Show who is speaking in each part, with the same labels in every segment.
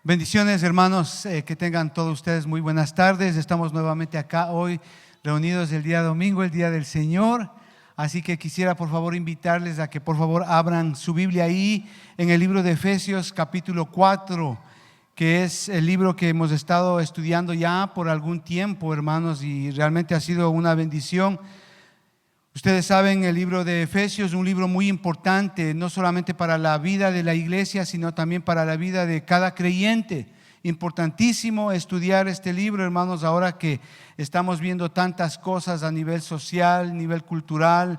Speaker 1: Bendiciones, hermanos, que tengan todos ustedes muy buenas tardes. Estamos nuevamente acá hoy reunidos el día domingo, el día del Señor. Así que quisiera por favor invitarles a que por favor abran su Biblia ahí en el libro de Efesios capítulo 4, que es el libro que hemos estado estudiando ya por algún tiempo, hermanos, y realmente ha sido una bendición. Ustedes saben, el libro de Efesios es un libro muy importante, no solamente para la vida de la iglesia, sino también para la vida de cada creyente. Importantísimo estudiar este libro, hermanos, ahora que estamos viendo tantas cosas a nivel social, nivel cultural,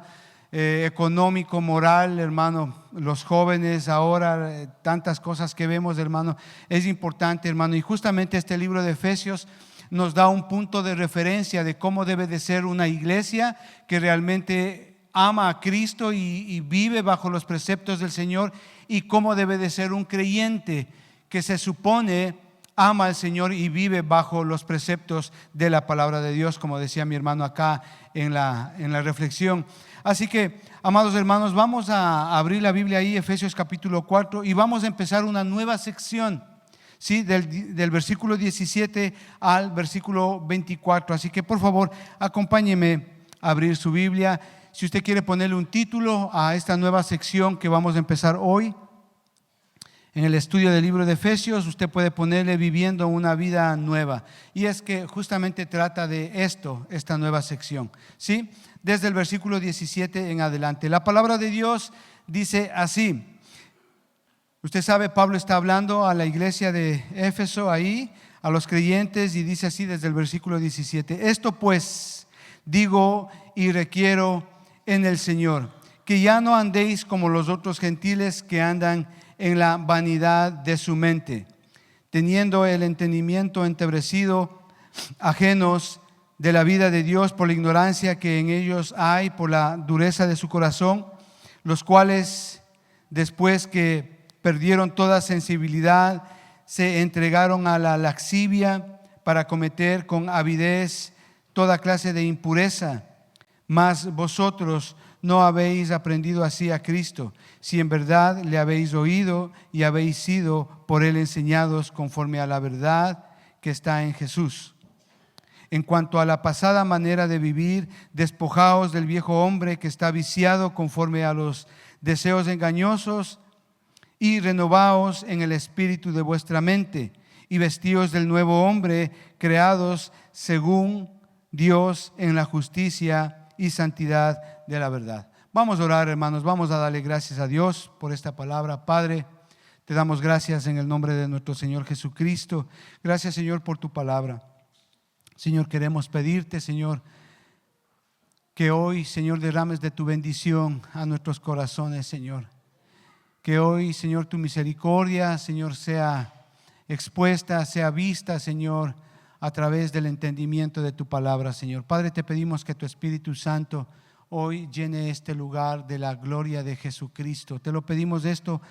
Speaker 1: económico, moral, hermano, los jóvenes ahora, tantas cosas que vemos, hermano, es importante, hermano. Y justamente este libro de Efesios nos da un punto de referencia de cómo debe de ser una iglesia que realmente ama a Cristo y vive bajo los preceptos del Señor, y cómo debe de ser un creyente que se supone ama al Señor y vive bajo los preceptos de la palabra de Dios, como decía mi hermano acá en la reflexión. Así que, amados hermanos, vamos a abrir la Biblia ahí, Efesios capítulo 4, y vamos a empezar una nueva sección. Sí, del versículo 17 al versículo 24. Así que por favor acompáñeme a abrir su Biblia. Si usted quiere ponerle un título a esta nueva sección que vamos a empezar hoy en el estudio del libro de Efesios, usted puede ponerle viviendo una vida nueva. Y es que justamente trata de esto, esta nueva sección, ¿sí? Desde el versículo 17 en adelante. La palabra de Dios dice así. Usted sabe, Pablo está hablando a la iglesia de Éfeso ahí, a los creyentes, y dice así desde el versículo 17: Esto pues digo y requiero en el Señor, que ya no andéis como los otros gentiles que andan en la vanidad de su mente, teniendo el entendimiento entebrecido, ajenos de la vida de Dios por la ignorancia que en ellos hay, por la dureza de su corazón, los cuales después que perdieron toda sensibilidad, se entregaron a la lascivia para cometer con avidez toda clase de impureza. Mas vosotros no habéis aprendido así a Cristo, si en verdad le habéis oído y habéis sido por él enseñados conforme a la verdad que está en Jesús. En cuanto a la pasada manera de vivir, despojaos del viejo hombre que está viciado conforme a los deseos engañosos, y renovaos en el espíritu de vuestra mente, y vestíos del nuevo hombre, creados según Dios en la justicia y santidad de la verdad. Vamos a orar, hermanos, vamos a darle gracias a Dios por esta palabra. Padre, te damos gracias en el nombre de nuestro Señor Jesucristo. Gracias, Señor, por tu palabra. Señor, queremos pedirte, Señor, que hoy, Señor, derrames de tu bendición a nuestros corazones, Señor. Que hoy, Señor, tu misericordia, Señor, sea expuesta, sea vista, Señor, a través del entendimiento de tu palabra, Señor. Padre, te pedimos que tu Espíritu Santo hoy llene este lugar de la gloria de Jesucristo. Te lo pedimos esto,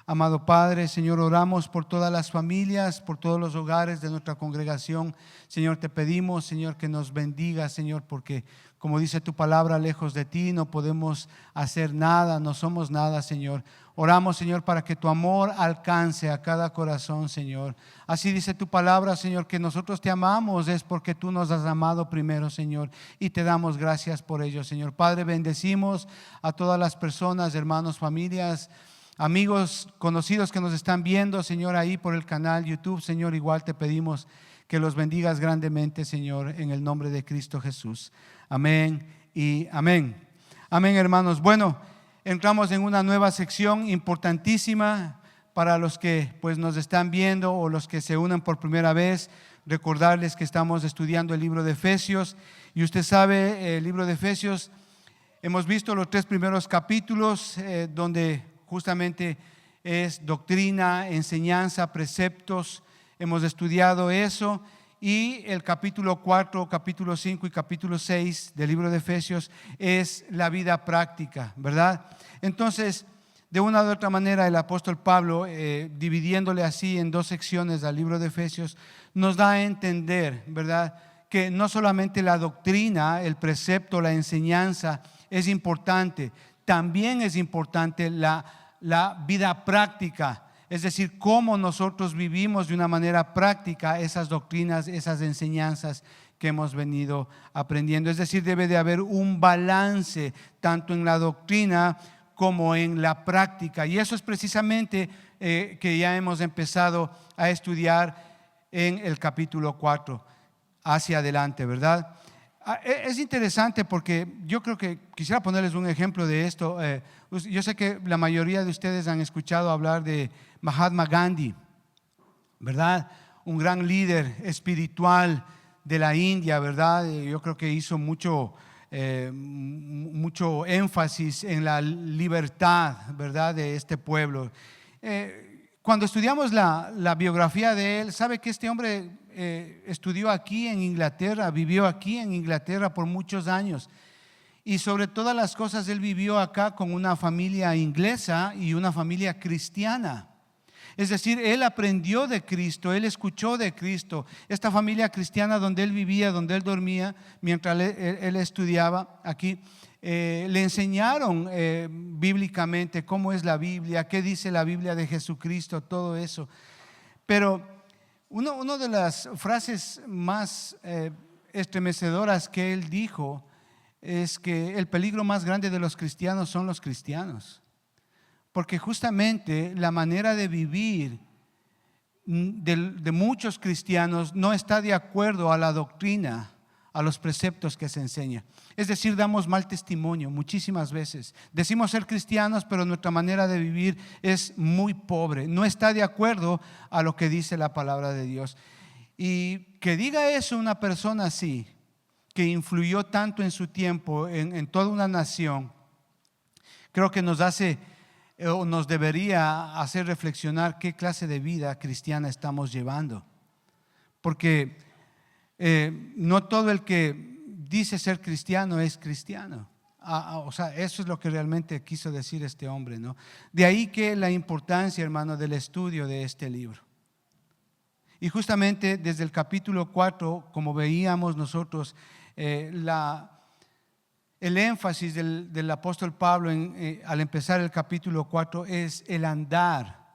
Speaker 1: amado Padre. Señor, oramos por todas las familias, por todos los hogares de nuestra congregación. Señor, te pedimos, Señor, que nos bendiga, Señor, porque como dice tu palabra, lejos de ti no podemos hacer nada, no somos nada, Señor. Oramos, Señor, para que tu amor alcance a cada corazón, Señor. Así dice tu palabra, Señor, que nosotros te amamos es porque tú nos has amado primero, Señor, y te damos gracias por ello, Señor. Padre, bendecimos a todas las personas, hermanos, familias, amigos, conocidos que nos están viendo, Señor, ahí por el canal YouTube. Señor, igual te pedimos que los bendigas grandemente, Señor, en el nombre de Cristo Jesús. Amén y amén. Amén, hermanos. Bueno, entramos en una nueva sección importantísima para los que pues nos están viendo o los que se unen por primera vez. Recordarles que estamos estudiando el libro de Efesios, y usted sabe, el libro de Efesios, hemos visto los 3 primeros capítulos donde justamente es doctrina, enseñanza, preceptos. Hemos estudiado eso. Y el capítulo 4, capítulo 5 y capítulo 6 del libro de Efesios es la vida práctica, ¿verdad? Entonces, de una u otra manera, el apóstol Pablo, dividiéndole así en 2 secciones al libro de Efesios, nos da a entender, ¿verdad?, que no solamente la doctrina, el precepto, la enseñanza es importante, también es importante la vida práctica. es decir, cómo nosotros vivimos de una manera práctica esas doctrinas, esas enseñanzas que hemos venido aprendiendo. Es decir, debe de haber un balance tanto en la doctrina como en la práctica. Y eso es precisamente que ya hemos empezado a estudiar en el capítulo 4 hacia adelante, ¿verdad? Es interesante porque yo creo que quisiera ponerles un ejemplo de esto. Yo sé que la mayoría de ustedes han escuchado hablar de Mahatma Gandhi, ¿verdad? Un gran líder espiritual de la India, ¿verdad? Yo creo que hizo mucho énfasis en la libertad, ¿verdad?, de este pueblo. Cuando estudiamos la biografía de él, sabe que este hombre estudió aquí en Inglaterra, vivió aquí en Inglaterra por muchos años. Y sobre todas las cosas, él vivió acá con una familia inglesa y una familia cristiana. Es decir, él aprendió de Cristo, él escuchó de Cristo. Esta familia cristiana donde él vivía, donde él dormía, mientras él estudiaba aquí, le enseñaron bíblicamente cómo es la Biblia, qué dice la Biblia de Jesucristo, todo eso. Pero una de las frases más estremecedoras que él dijo es que el peligro más grande de los cristianos son los cristianos. Porque justamente la manera de vivir de muchos cristianos no está de acuerdo a la doctrina, a los preceptos que se enseña. Es decir, damos mal testimonio muchísimas veces. Decimos ser cristianos, pero nuestra manera de vivir es muy pobre. No está de acuerdo a lo que dice la palabra de Dios. Y que diga eso una persona así, que influyó tanto en su tiempo, en toda una nación, creo que nos hace o nos debería hacer reflexionar qué clase de vida cristiana estamos llevando. Porque no todo el que dice ser cristiano es cristiano. O sea, eso es lo que realmente quiso decir este hombre, ¿no? De ahí que la importancia, hermano, del estudio de este libro. Y justamente desde el capítulo 4, como veíamos nosotros, el énfasis del apóstol Pablo al empezar el capítulo 4 es el andar,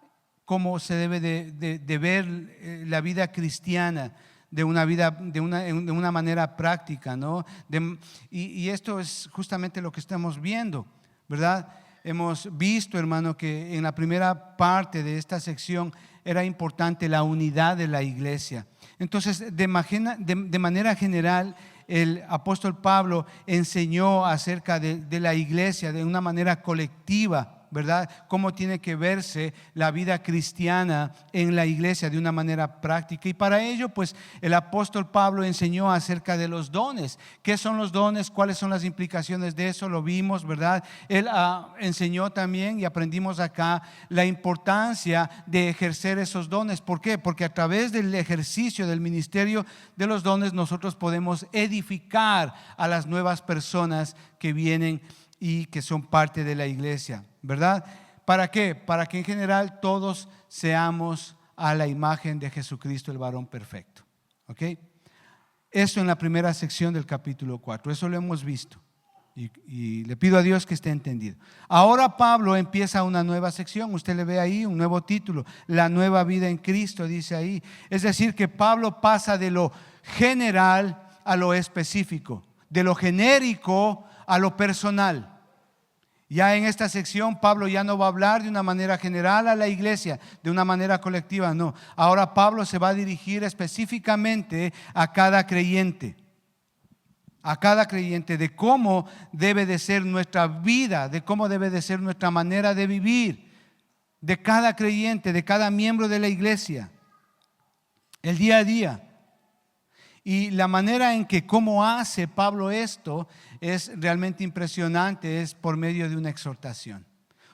Speaker 1: cómo se debe de ver la vida cristiana de una manera práctica, ¿no? Y esto es justamente lo que estamos viendo, ¿verdad? Hemos visto, hermano, que en la primera parte de esta sección era importante la unidad de la iglesia. Entonces, de manera general, el apóstol Pablo enseñó acerca de la iglesia de una manera colectiva, ¿verdad? Cómo tiene que verse la vida cristiana en la iglesia de una manera práctica. Y para ello, pues, el apóstol Pablo enseñó acerca de los dones. ¿Qué son los dones? ¿Cuáles son las implicaciones de eso? Lo vimos, ¿verdad? Él enseñó también, y aprendimos acá, la importancia de ejercer esos dones. ¿Por qué? Porque a través del ejercicio del ministerio de los dones nosotros podemos edificar a las nuevas personas que vienen y que son parte de la iglesia, ¿verdad? ¿Para qué? Para que en general todos seamos a la imagen de Jesucristo, el varón perfecto. ¿Ok? Eso en la primera sección del capítulo 4, eso lo hemos visto. Y le pido a Dios que esté entendido. Ahora Pablo empieza una nueva sección, usted le ve ahí un nuevo título, la nueva vida en Cristo, dice ahí. Es decir, que Pablo pasa de lo general a lo específico, de lo genérico a lo personal. Ya en esta sección Pablo ya no va a hablar de una manera general a la iglesia, de una manera colectiva, no. Ahora Pablo se va a dirigir específicamente a cada creyente, de cómo debe de ser nuestra vida, de cómo debe de ser nuestra manera de vivir, de cada creyente, de cada miembro de la iglesia, el día a día. Y la manera en que cómo hace Pablo esto es realmente impresionante, es por medio de una exhortación.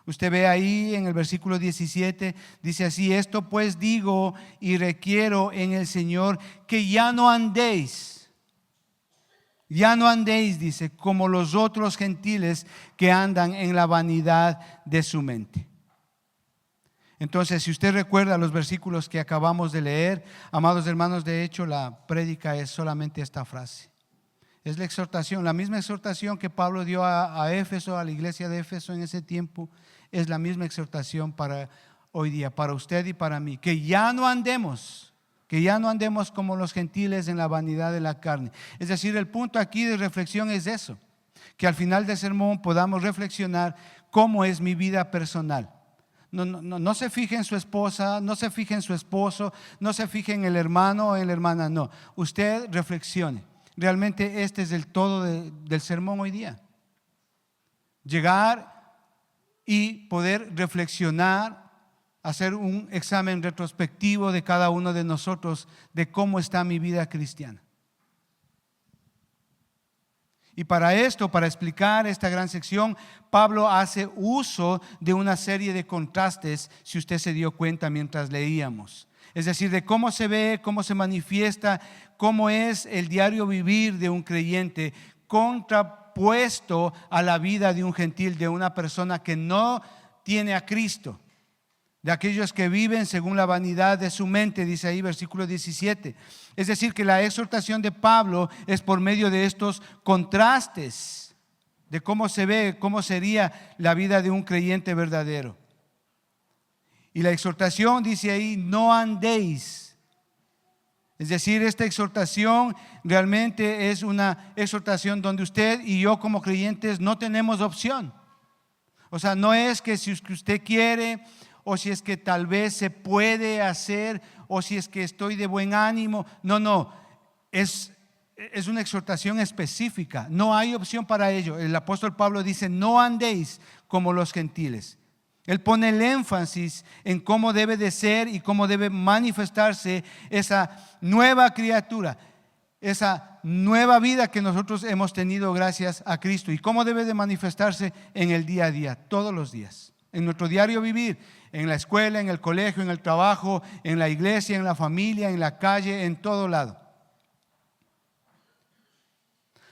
Speaker 1: Usted ve ahí en el versículo 17, dice así: esto pues digo y requiero en el Señor que ya no andéis, dice, como los otros gentiles que andan en la vanidad de su mente. Entonces, si usted recuerda los versículos que acabamos de leer, amados hermanos, de hecho la prédica es solamente esta frase. Es la exhortación, la misma exhortación que Pablo dio a Éfeso, a la iglesia de Éfeso en ese tiempo, es la misma exhortación para hoy día para usted y para mí, que ya no andemos como los gentiles en la vanidad de la carne. Es decir, el punto aquí de reflexión es eso, que al final del sermón podamos reflexionar cómo es mi vida personal. No se fije en su esposa, no se fije en su esposo, no se fije en el hermano o en la hermana, no. Usted reflexione. Realmente este es el todo del sermón hoy día. Llegar y poder reflexionar, hacer un examen retrospectivo de cada uno de nosotros de cómo está mi vida cristiana. Y para esto, para explicar esta gran sección, Pablo hace uso de una serie de contrastes, si usted se dio cuenta mientras leíamos. Es decir, de cómo se ve, cómo se manifiesta, cómo es el diario vivir de un creyente contrapuesto a la vida de un gentil, de una persona que no tiene a Cristo. De aquellos que viven según la vanidad de su mente, dice ahí versículo 17. Es decir, que la exhortación de Pablo es por medio de estos contrastes, de cómo se ve, cómo sería la vida de un creyente verdadero. Y la exhortación dice ahí, no andéis. Es decir, esta exhortación realmente es una exhortación donde usted y yo como creyentes no tenemos opción. O sea, no es que si usted quiere, o si es que tal vez se puede hacer, o si es que estoy de buen ánimo. No, es una exhortación específica. No hay opción para ello. El apóstol Pablo dice, no andéis como los gentiles. Él pone el énfasis en cómo debe de ser y cómo debe manifestarse esa nueva criatura, esa nueva vida que nosotros hemos tenido gracias a Cristo, y cómo debe de manifestarse en el día a día, todos los días, en nuestro diario vivir, en la escuela, en el colegio, en el trabajo, en la iglesia, en la familia, en la calle, en todo lado.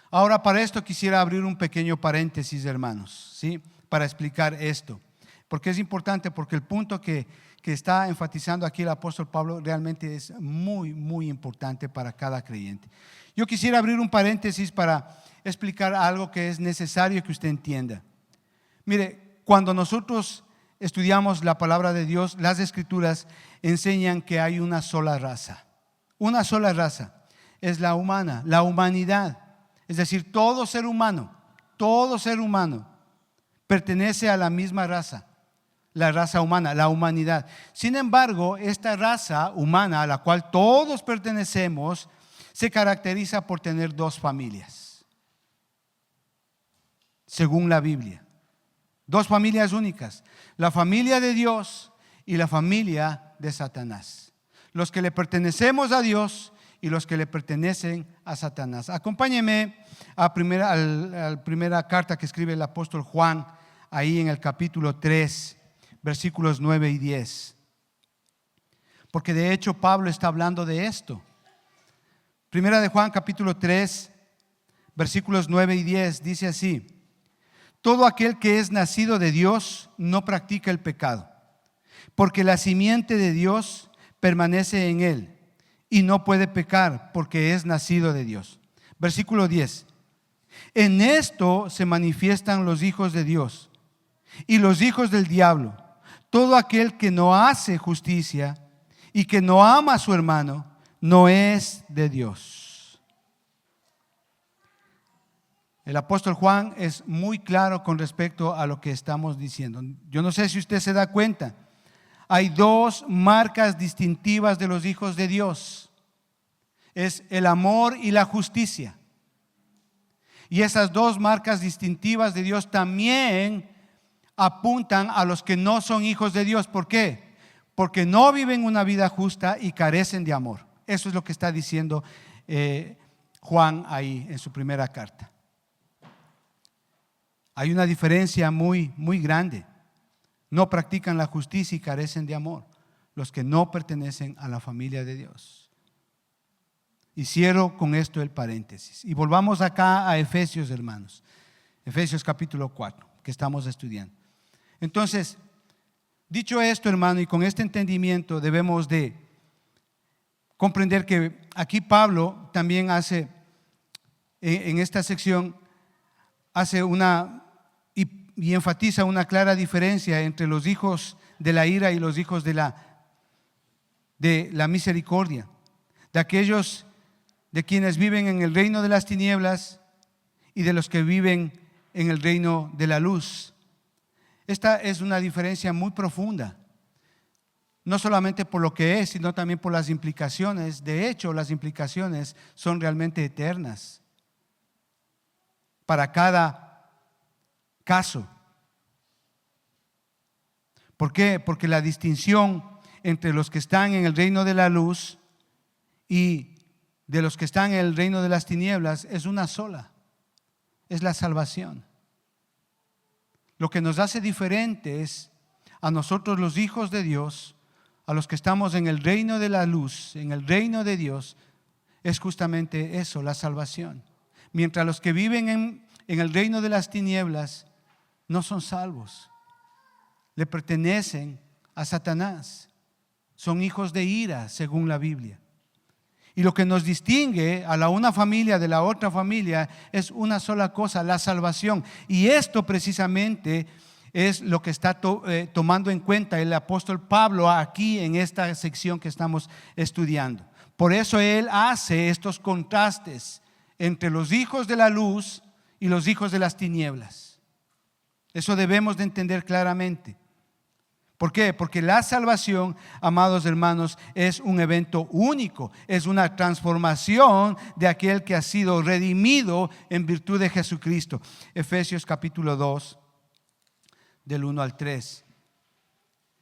Speaker 1: Ahora, para esto quisiera abrir un pequeño paréntesis, hermanos, ¿sí? Para explicar esto, porque es importante, porque el punto que está enfatizando aquí el apóstol Pablo realmente es muy, muy importante para cada creyente. Yo quisiera abrir un paréntesis para explicar algo que es necesario que usted entienda. Mire, cuando nosotros estudiamos la palabra de Dios, las escrituras enseñan que hay una sola raza. Una sola raza es la humana, la humanidad. Es decir, todo ser humano pertenece a la misma raza, la raza humana, la humanidad. Sin embargo, esta raza humana a la cual todos pertenecemos se caracteriza por tener dos familias, según la Biblia. Dos familias únicas, la familia de Dios y la familia de Satanás. Los que le pertenecemos a Dios y los que le pertenecen a Satanás. Acompáñeme a la primera carta que escribe el apóstol Juan, ahí en el capítulo 3, versículos 9 y 10. Porque de hecho Pablo está hablando de esto. Primera de Juan, capítulo 3, versículos 9 y 10, dice así: todo aquel que es nacido de Dios no practica el pecado, porque la simiente de Dios permanece en él y no puede pecar porque es nacido de Dios. Versículo 10. En esto se manifiestan los hijos de Dios y los hijos del diablo. Todo aquel que no hace justicia y que no ama a su hermano no es de Dios. El apóstol Juan es muy claro con respecto a lo que estamos diciendo. Yo no sé si usted se da cuenta. Hay dos marcas distintivas de los hijos de Dios. Es el amor y la justicia. Y esas dos marcas distintivas de Dios también apuntan a los que no son hijos de Dios. ¿Por qué? Porque no viven una vida justa y carecen de amor. Eso es lo que está diciendo Juan ahí en su primera carta. Hay una diferencia muy, muy grande. No practican la justicia y carecen de amor los que no pertenecen a la familia de Dios. Y cierro con esto el paréntesis. Y volvamos acá a Efesios, hermanos. Efesios capítulo 4, que estamos estudiando. Entonces, dicho esto, hermano, y con este entendimiento debemos de comprender que aquí Pablo también hace, en esta sección, hace una y enfatiza una clara diferencia entre los hijos de la ira y los hijos de la misericordia, de aquellos de quienes viven en el reino de las tinieblas y de los que viven en el reino de la luz. Esta es una diferencia muy profunda, no solamente por lo que es, sino también por las implicaciones. De hecho, las implicaciones son realmente eternas para cada caso. ¿Por qué? Porque la distinción entre los que están en el reino de la luz y de los que están en el reino de las tinieblas es una sola, es la salvación. Lo que nos hace diferentes a nosotros los hijos de Dios, a los que estamos en el reino de la luz, en el reino de Dios, es justamente eso, la salvación. Mientras los que viven en el reino de las tinieblas no son salvos, le pertenecen a Satanás, son hijos de ira según la Biblia. Y lo que nos distingue a la una familia de la otra familia es una sola cosa, la salvación. Y esto precisamente es lo que está tomando en cuenta el apóstol Pablo aquí en esta sección que estamos estudiando. Por eso él hace estos contrastes entre los hijos de la luz y los hijos de las tinieblas. Eso debemos de entender claramente. ¿Por qué? Porque la salvación, amados hermanos, es un evento único, es una transformación de aquel que ha sido redimido en virtud de Jesucristo. Efesios capítulo 2, del 1 al 3.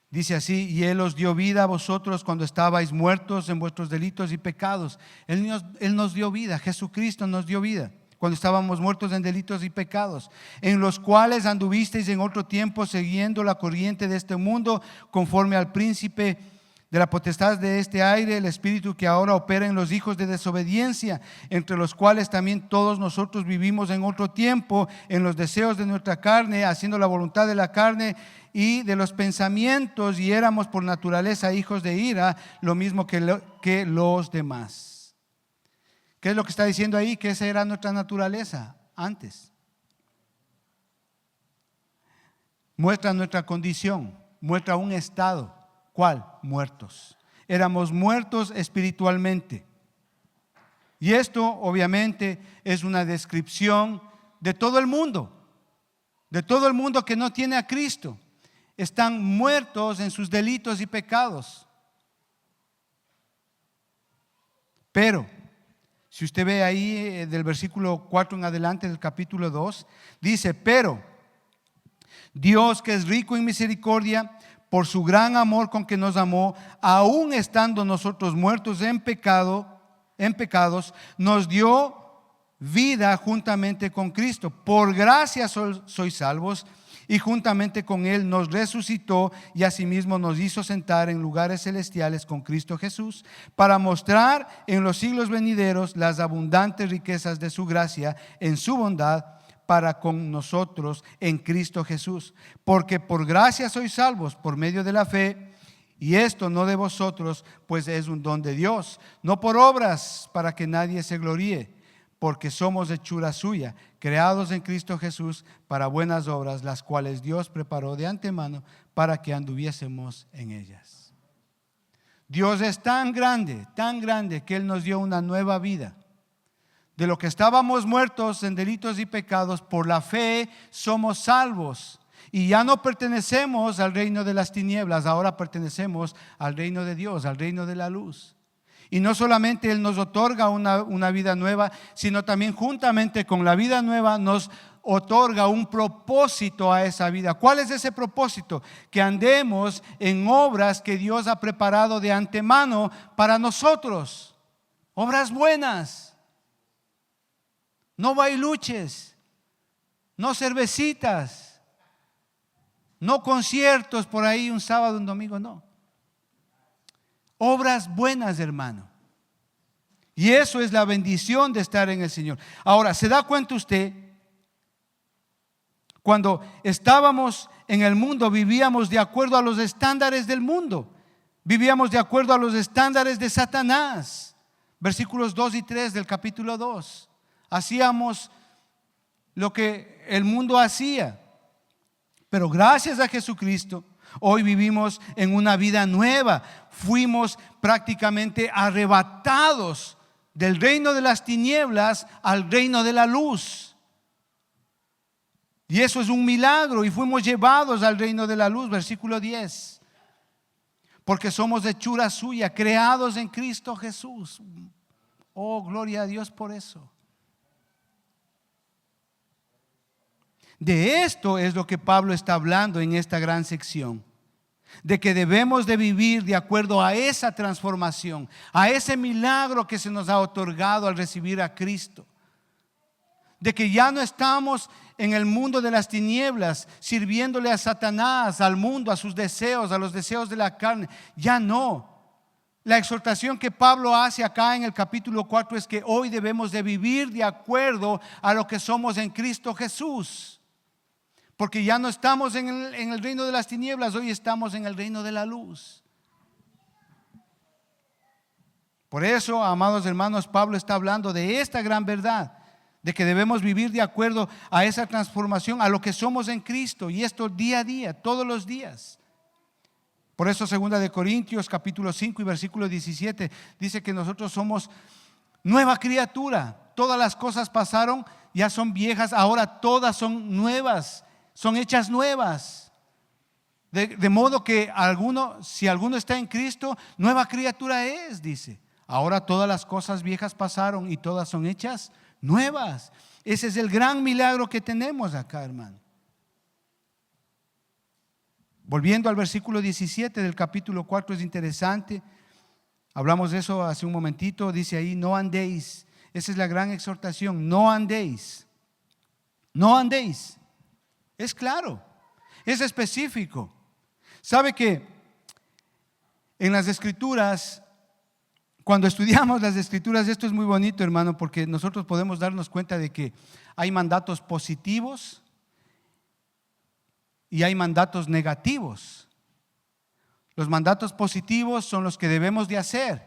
Speaker 1: Dice así: y Él os dio vida a vosotros cuando estabais muertos en vuestros delitos y pecados. Él nos dio vida, Jesucristo nos dio vida cuando estábamos muertos en delitos y pecados, en los cuales anduvisteis en otro tiempo siguiendo la corriente de este mundo, conforme al príncipe de la potestad de este aire, el espíritu que ahora opera en los hijos de desobediencia, entre los cuales también todos nosotros vivimos en otro tiempo, en los deseos de nuestra carne, haciendo la voluntad de la carne y de los pensamientos, y éramos por naturaleza hijos de ira, lo mismo que los demás. ¿Qué es lo que está diciendo ahí? Que esa era nuestra naturaleza antes. Muestra nuestra condición, muestra un estado. ¿Cuál? Muertos. Éramos muertos espiritualmente. Y esto obviamente es una descripción de todo el mundo que no tiene a Cristo. Están muertos en sus delitos y pecados. Pero si usted ve ahí del versículo 4 en adelante del capítulo 2, dice: pero Dios, que es rico en misericordia, por su gran amor con que nos amó, aun estando nosotros muertos en pecados, nos dio vida juntamente con Cristo. Por gracia sois salvos, y juntamente con Él nos resucitó y asimismo nos hizo sentar en lugares celestiales con Cristo Jesús, para mostrar en los siglos venideros las abundantes riquezas de su gracia en su bondad para con nosotros en Cristo Jesús. Porque por gracia sois salvos por medio de la fe, y esto no de vosotros, pues es un don de Dios, no por obras para que nadie se gloríe, porque somos hechura suya, creados en Cristo Jesús para buenas obras, las cuales Dios preparó de antemano para que anduviésemos en ellas. Dios es tan grande que Él nos dio una nueva vida. De lo que estábamos muertos en delitos y pecados, por la fe somos salvos. Y ya no pertenecemos al reino de las tinieblas, ahora pertenecemos al reino de Dios, al reino de la luz. Y no solamente Él nos otorga una vida nueva, sino también juntamente con la vida nueva nos otorga un propósito a esa vida. ¿Cuál es ese propósito? Que andemos en obras que Dios ha preparado de antemano para nosotros. Obras buenas. No bailuches, no cervecitas, no conciertos por ahí un sábado, un domingo, no. Obras buenas, hermano. Y eso es la bendición de estar en el Señor. Ahora, ¿se da cuenta usted? Cuando estábamos en el mundo, vivíamos de acuerdo a los estándares del mundo. Vivíamos de acuerdo a los estándares de Satanás. Versículos 2 y 3 del capítulo 2. Hacíamos lo que el mundo hacía. Pero gracias a Jesucristo, Hoy vivimos en una vida nueva. Fuimos prácticamente arrebatados del reino de las tinieblas al reino de la luz. Y eso es un milagro, y fuimos llevados al reino de la luz, versículo 10. Porque somos hechura suya, creados en Cristo Jesús. Oh, gloria a Dios por eso. De esto es lo que Pablo está hablando en esta gran sección. De que debemos de vivir de acuerdo a esa transformación, a ese milagro que se nos ha otorgado al recibir a Cristo. De que ya no estamos en el mundo de las tinieblas, sirviéndole a Satanás, al mundo, a sus deseos, a los deseos de la carne. Ya no. La exhortación que Pablo hace acá en el capítulo 4 es que hoy debemos de vivir de acuerdo a lo que somos en Cristo Jesús. Porque ya no estamos en el reino de las tinieblas, hoy estamos en el reino de la luz. Por eso, amados hermanos, Pablo está hablando de esta gran verdad, de que debemos vivir de acuerdo a esa transformación, a lo que somos en Cristo, y esto día a día, todos los días. Por eso 2 de Corintios capítulo 5 y versículo 17 dice que nosotros somos nueva criatura. Todas las cosas pasaron, ya son viejas, ahora todas son nuevas, son hechas nuevas. De modo que si alguno está en Cristo, nueva criatura es, dice. Ahora todas las cosas viejas pasaron y todas son hechas nuevas. Ese es el gran milagro que tenemos acá, hermano. Volviendo al versículo 17 del capítulo 4, es interesante. Hablamos de eso hace un momentito. Dice ahí, no andéis. Esa es la gran exhortación. No andéis. No andéis. Es claro. Es específico. ¿Sabe que en las Escrituras, cuando estudiamos las Escrituras, esto es muy bonito, hermano, porque nosotros podemos darnos cuenta de que hay mandatos positivos y hay mandatos negativos. Los mandatos positivos son los que debemos de hacer,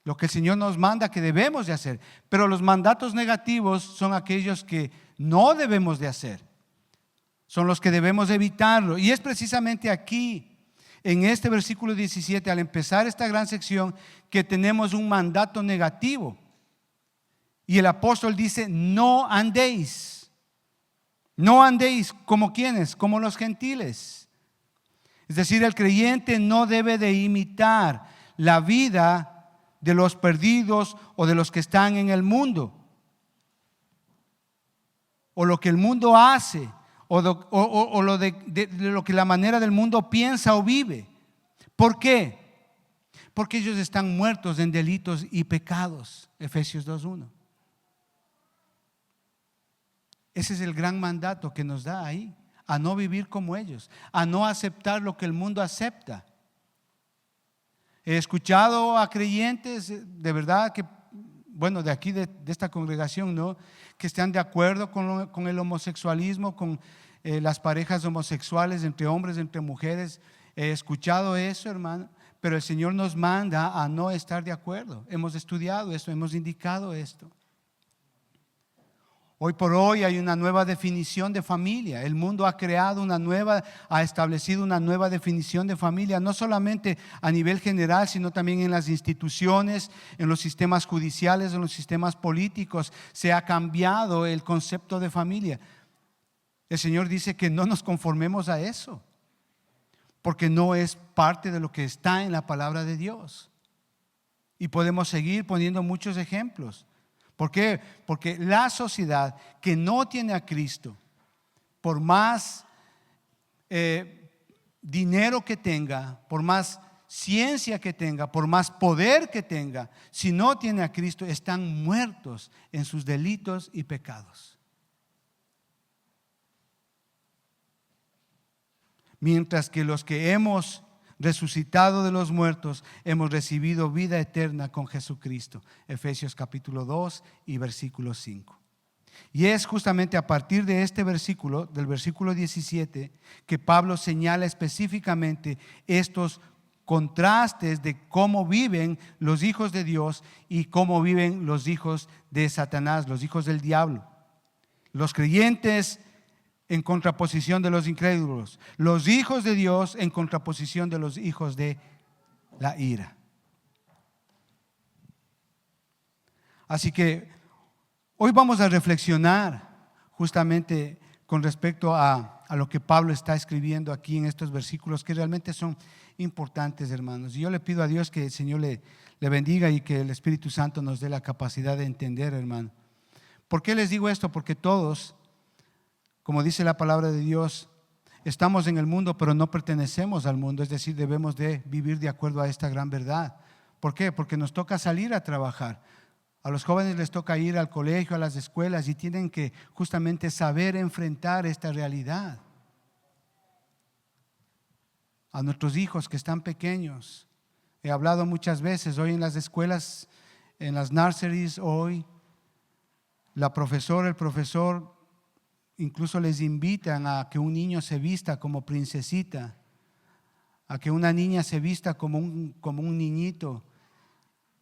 Speaker 1: lo que el Señor nos manda que debemos de hacer. Pero los mandatos negativos son aquellos que no debemos de hacer, son los que debemos evitarlo. Y es precisamente aquí, en este versículo 17, al empezar esta gran sección, que tenemos un mandato negativo. Y el apóstol dice, no andéis. No andéis como quienes, como los gentiles. Es decir, el creyente no debe de imitar la vida de los perdidos o de los que están en el mundo, o lo que el mundo hace, o lo que la manera del mundo piensa o vive. ¿Por qué? Porque ellos están muertos en delitos y pecados. Efesios 2:1. Ese es el gran mandato que nos da ahí, a no vivir como ellos, a no aceptar lo que el mundo acepta. He escuchado a creyentes, de verdad que, bueno, de aquí de esta congregación, ¿no?, que están de acuerdo con el homosexualismo, con las parejas homosexuales entre hombres, entre mujeres. He escuchado eso, hermano, pero el Señor nos manda a no estar de acuerdo. Hemos estudiado esto, hemos indicado esto. Hoy por hoy hay una nueva definición de familia. El mundo ha establecido una nueva definición de familia, no solamente a nivel general, sino también en las instituciones, en los sistemas judiciales, en los sistemas políticos. Se ha cambiado el concepto de familia. El Señor dice que no nos conformemos a eso, porque no es parte de lo que está en la palabra de Dios. Y podemos seguir poniendo muchos ejemplos. ¿Por qué? Porque la sociedad que no tiene a Cristo, por más dinero que tenga, por más ciencia que tenga, por más poder que tenga, si no tiene a Cristo, están muertos en sus delitos y pecados. Mientras que los que hemos resucitado de los muertos, hemos recibido vida eterna con Jesucristo. Efesios capítulo 2 y versículo 5. Y es justamente a partir de este versículo, del versículo 17, que Pablo señala específicamente estos contrastes de cómo viven los hijos de Dios y cómo viven los hijos de Satanás, los hijos del diablo. Los creyentes en contraposición de los incrédulos. Los hijos de Dios en contraposición de los hijos de la ira. Así que hoy vamos a reflexionar justamente con respecto a lo que Pablo está escribiendo aquí en estos versículos, que realmente son importantes, hermanos. Y yo le pido a Dios que el Señor le bendiga y que el Espíritu Santo nos dé la capacidad de entender, hermano. ¿Por qué les digo esto? Porque todos, como dice la palabra de Dios, estamos en el mundo, pero no pertenecemos al mundo. Es decir, debemos de vivir de acuerdo a esta gran verdad. ¿Por qué? Porque nos toca salir a trabajar. A los jóvenes les toca ir al colegio, a las escuelas, y tienen que justamente saber enfrentar esta realidad. A nuestros hijos que están pequeños, he hablado muchas veces hoy en las escuelas, en las nurseries, hoy la profesora, el profesor incluso les invitan a que un niño se vista como princesita, a que una niña se vista como un niñito.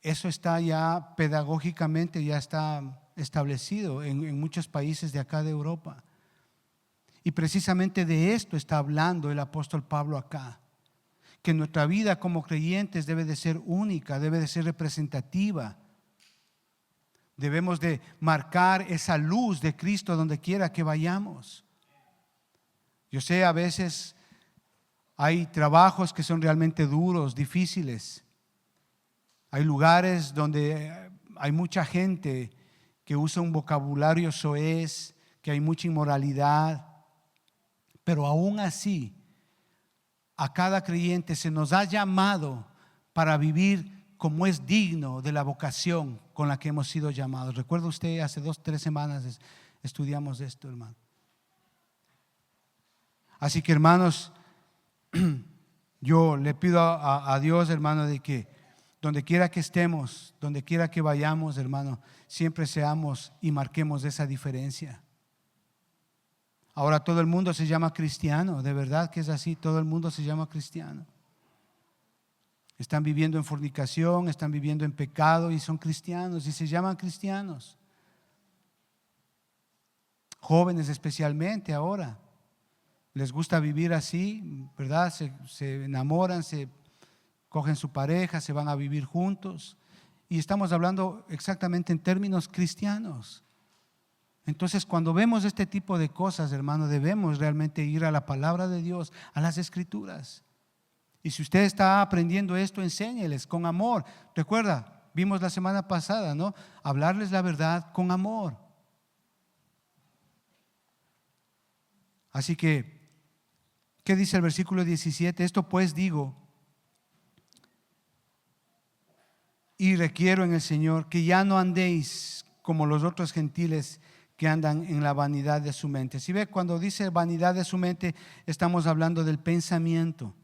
Speaker 1: Eso está ya pedagógicamente, ya está establecido en muchos países de acá de Europa. Y precisamente de esto está hablando el apóstol Pablo acá, que nuestra vida como creyentes debe de ser única, debe de ser representativa. Debemos de marcar esa luz de Cristo donde quiera que vayamos. Yo sé, a veces hay trabajos que son realmente duros, difíciles. Hay lugares donde hay mucha gente que usa un vocabulario soez, que hay mucha inmoralidad. Pero aún así, a cada creyente se nos ha llamado para vivir como es digno de la vocación con la que hemos sido llamados. ¿Recuerda usted? Hace 2-3 semanas estudiamos esto, hermano. Así que, hermanos, yo le pido a Dios, hermano, de que donde quiera que estemos, donde quiera que vayamos, hermano, siempre seamos y marquemos esa diferencia. Ahora todo el mundo se llama cristiano, de verdad que es así, todo el mundo se llama cristiano. Están viviendo en fornicación, están viviendo en pecado y son cristianos y se llaman cristianos. Jóvenes especialmente ahora, les gusta vivir así, ¿verdad? Se enamoran, se cogen su pareja, se van a vivir juntos. Y estamos hablando exactamente en términos cristianos. Entonces, cuando vemos este tipo de cosas, hermano, debemos realmente ir a la palabra de Dios, a las Escrituras. Y si usted está aprendiendo esto, enséñeles con amor. Recuerda, vimos la semana pasada, ¿no? Hablarles la verdad con amor. Así que, ¿qué dice el versículo 17? Esto pues digo y requiero en el Señor que ya no andéis como los otros gentiles que andan en la vanidad de su mente. Si ve, cuando dice vanidad de su mente, estamos hablando del pensamiento.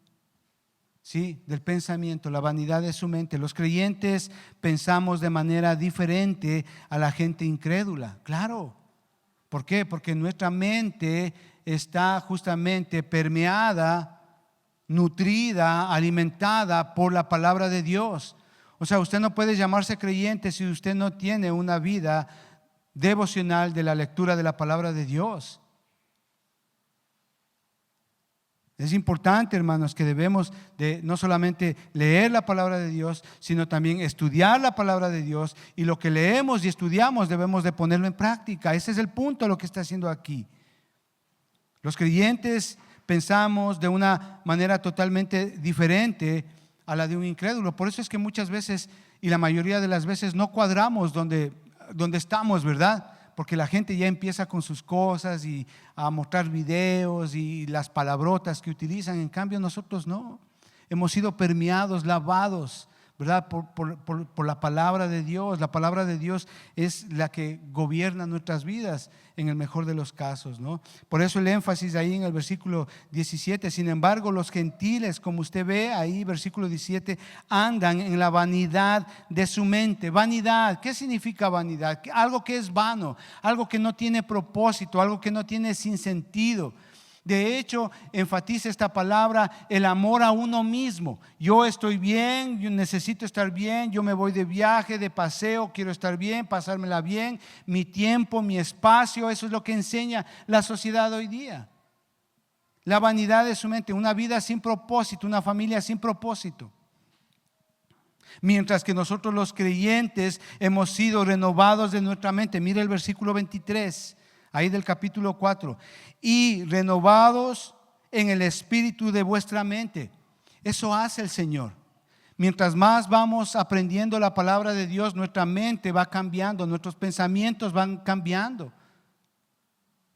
Speaker 1: Sí, del pensamiento, la vanidad de su mente. Los creyentes pensamos de manera diferente a la gente incrédula, claro. ¿Por qué? Porque nuestra mente está justamente permeada, nutrida, alimentada por la palabra de Dios. O sea, usted no puede llamarse creyente si usted no tiene una vida devocional de la lectura de la palabra de Dios. Es importante, hermanos, que debemos de no solamente leer la palabra de Dios, sino también estudiar la palabra de Dios, y lo que leemos y estudiamos debemos de ponerlo en práctica. Ese es el punto de lo que está haciendo aquí. Los creyentes pensamos de una manera totalmente diferente a la de un incrédulo. Por eso es que muchas veces, y la mayoría de las veces, no cuadramos donde estamos, ¿verdad? Porque la gente ya empieza con sus cosas y a mostrar videos y las palabrotas que utilizan. En cambio nosotros no, hemos sido permeados, lavados, ¿verdad? Por la palabra de Dios. La palabra de Dios es la que gobierna nuestras vidas en el mejor de los casos, ¿no? Por eso el énfasis ahí en el versículo 17. Sin embargo, los gentiles, como usted ve ahí, versículo 17, andan en la vanidad de su mente. Vanidad, ¿qué significa vanidad? Algo que es vano, algo que no tiene propósito, algo que no tiene sinsentido. De hecho, enfatiza esta palabra, el amor a uno mismo. Yo estoy bien, yo necesito estar bien, yo me voy de viaje, de paseo, quiero estar bien, pasármela bien, mi tiempo, mi espacio, eso es lo que enseña la sociedad hoy día. La vanidad de su mente, una vida sin propósito, una familia sin propósito. Mientras que nosotros los creyentes hemos sido renovados de nuestra mente. Mire el versículo 23, ahí del capítulo 4. Y renovados en el espíritu de vuestra mente. Eso hace el Señor. Mientras más vamos aprendiendo la palabra de Dios, nuestra mente va cambiando, nuestros pensamientos van cambiando.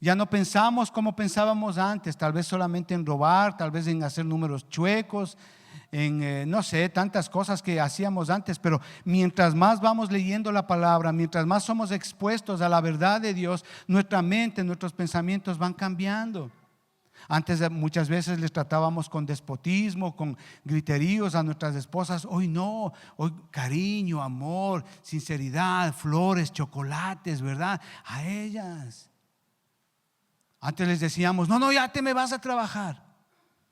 Speaker 1: Ya no pensamos como pensábamos antes, tal vez solamente en robar, tal vez en hacer números chuecos, en no sé, tantas cosas que hacíamos antes. Pero mientras más vamos leyendo la palabra, mientras más somos expuestos a la verdad de Dios, nuestra mente, nuestros pensamientos van cambiando. Antes muchas veces les tratábamos con despotismo, con griteríos a nuestras esposas. Hoy no, hoy cariño, amor, sinceridad, flores, chocolates, ¿verdad? A ellas. Antes les decíamos, no, ya te me vas a trabajar,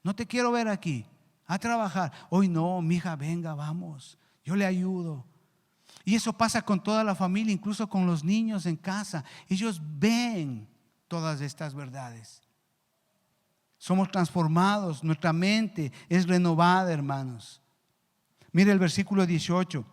Speaker 1: no te quiero ver aquí, a trabajar. Hoy no, mija, venga, vamos, yo le ayudo. Y eso pasa con toda la familia, incluso con los niños en casa. Ellos ven todas estas verdades. Somos transformados, nuestra mente es renovada, hermanos. Mire el versículo 18.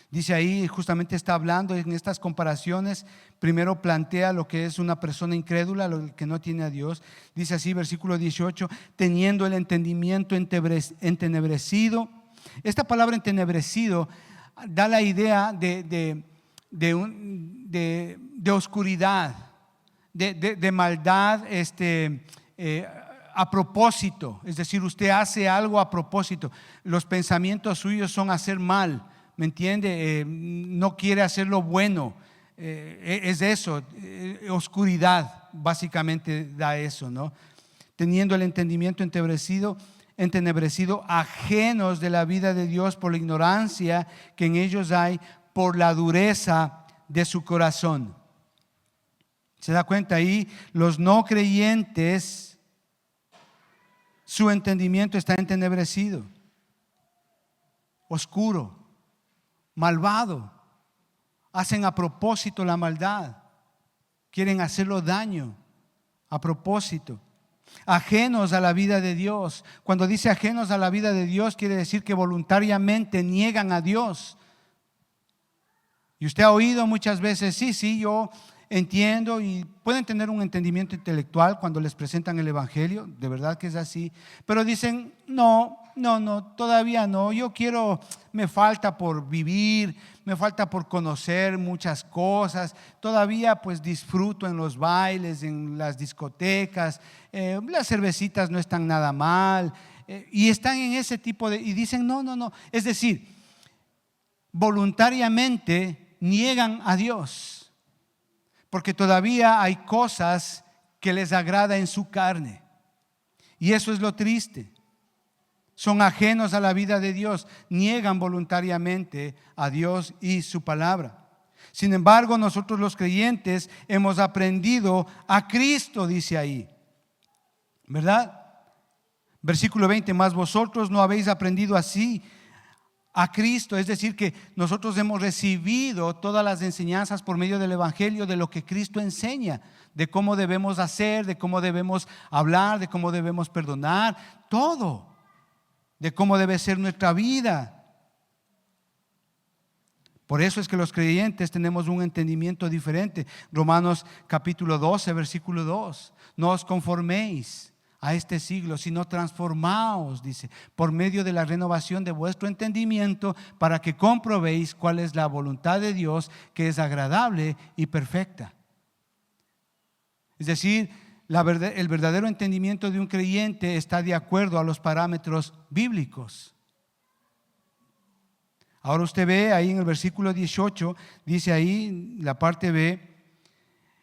Speaker 1: Dice ahí, justamente está hablando en estas comparaciones. Primero plantea lo que es una persona incrédula, lo que no tiene a Dios. Dice así, versículo 18, teniendo el entendimiento entenebrecido. Esta palabra entenebrecido da la idea de oscuridad, de maldad, a propósito. Es decir, usted hace algo a propósito. Los pensamientos suyos son hacer mal. ¿Me entiende? No quiere hacer lo bueno. Es eso, oscuridad básicamente da eso, ¿no? Teniendo el entendimiento entenebrecido, ajenos de la vida de Dios por la ignorancia que en ellos hay, por la dureza de su corazón. ¿Se da cuenta ahí? Los no creyentes, su entendimiento está entenebrecido, oscuro, malvado. Hacen a propósito la maldad, quieren hacerlo daño a propósito. Ajenos a la vida de Dios. Cuando dice ajenos a la vida de Dios, quiere decir que voluntariamente niegan a Dios. Y usted ha oído muchas veces, sí, yo entiendo, y pueden tener un entendimiento intelectual cuando les presentan el evangelio, de verdad que es así, pero dicen, no, todavía no, me falta por vivir, me falta por conocer muchas cosas, todavía pues disfruto en los bailes, en las discotecas, las cervecitas no están nada mal, y están en ese tipo y dicen no, es decir, voluntariamente niegan a Dios. Porque todavía hay cosas que les agrada en su carne. Y eso es lo triste. Son ajenos a la vida de Dios. Niegan voluntariamente a Dios y su palabra. Sin embargo, nosotros los creyentes hemos aprendido a Cristo, dice ahí. ¿Verdad? Versículo 20, mas vosotros no habéis aprendido así a Cristo, es decir, que nosotros hemos recibido todas las enseñanzas por medio del evangelio de lo que Cristo enseña, de cómo debemos hacer, de cómo debemos hablar, de cómo debemos perdonar, todo, de cómo debe ser nuestra vida. Por eso es que los creyentes tenemos un entendimiento diferente. Romanos capítulo 12, versículo 2, no os conforméis a este siglo, sino transformaos, dice, por medio de la renovación de vuestro entendimiento, para que comprobéis cuál es la voluntad de Dios, que es agradable y perfecta. Es decir, el verdadero entendimiento de un creyente está de acuerdo a los parámetros bíblicos. Ahora usted ve ahí en el versículo 18, dice ahí la parte B,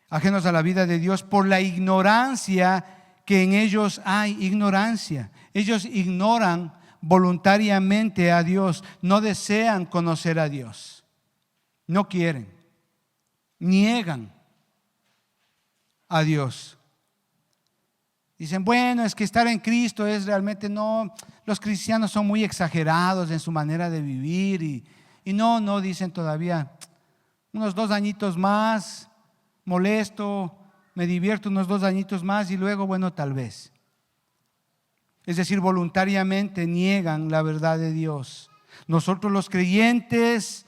Speaker 1: ajenos a la vida de Dios por la ignorancia que en ellos hay. Ignorancia. Ellos ignoran voluntariamente a Dios, no desean conocer a Dios, no quieren, niegan a Dios. Dicen, bueno, es que estar en Cristo es realmente no. Los cristianos son muy exagerados en su manera de vivir y no, dicen todavía, unos 2 añitos más, molesto, me divierto unos 2 añitos más y luego, bueno, tal vez. Es decir, voluntariamente niegan la verdad de Dios. Nosotros los creyentes